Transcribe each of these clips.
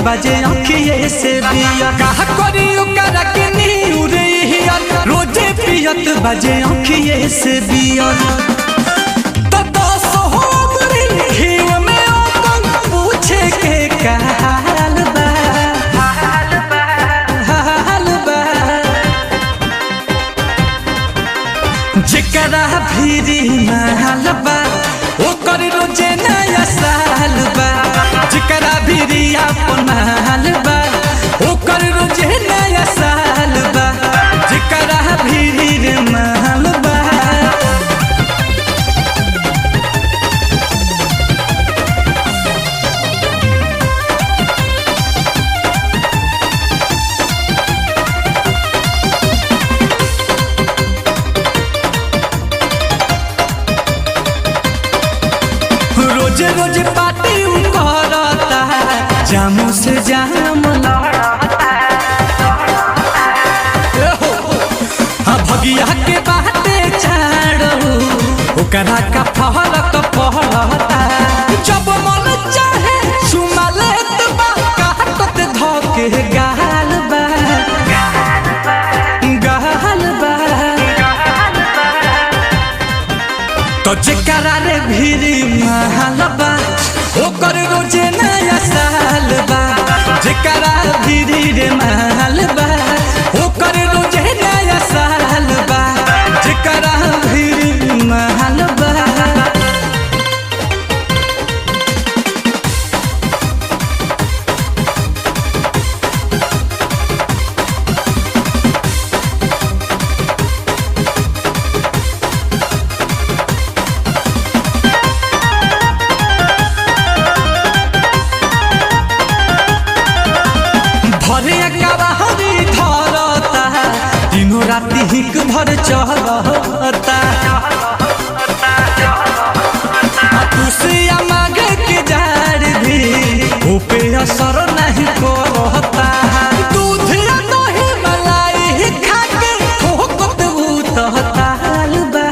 बजे अखिए से बिया कहा करी ओकरा के नीउरे हिया रोजे पियत बजे अखिए से बिया तो 10 हो गरी घीव में ओकन पूछे के का हाल बा जेकरा भीरी महल बा ओकर रोजे नया साल बा जेकरा भीरी अपन महल बा ओकर रोजे नया साल बा जेकरा भीरी महल बा रोज रोज पार्टी करता जामू से जाम लड़ता भगिया के बाते छाड़ो ओकरा का फहरत पहरता जब मन चाहे सुमा लेत बा काटत धके गाल बा गाल बा तो जेकरा रे भीरी महल बा ओकर रोजे नया साल बा जेकरा भीरी रे महल बा ओकर रोजे नया साल बा जेकरा भीरी महल बा भरे कबाहरी धरता दिनों राति हिक भर चलता तुसिया मांगे के जार भी ऊपे असर नहीं करता दूध दही मलाई खा के ठोकत ताल बा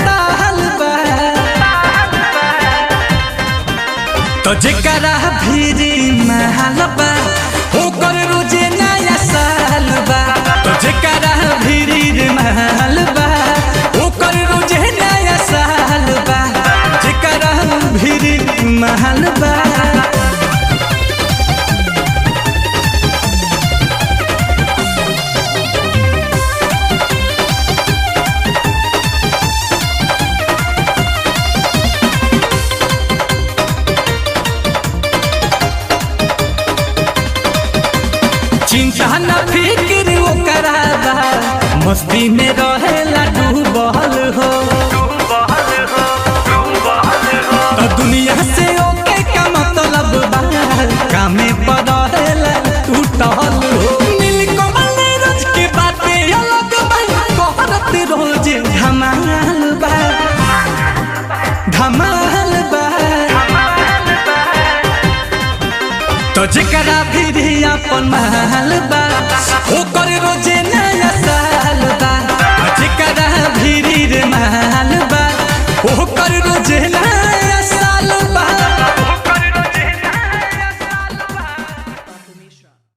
ताल बा तो जेकरा भीरी महल बा ओकर रोजे नया साल बा तो जेकरा भीरी रे महल बा ओकर रोजे नया साल बा जेकरा भीरी महल बा चिंता न फिक्र ओकरा बा मस्ती में रहेला डूबल हो तो दुनिया से ओके का मतलब बा कामे पर रहेला टूटल हो नीलकमल रोज के बातें अलग बा कहरत रोज धमाल बा धमाल बा तो जेकरा भीरी अपन महल बा ओकर रोजे नया साल बा जेकरा भीरी रे महल बा ओकर रोजे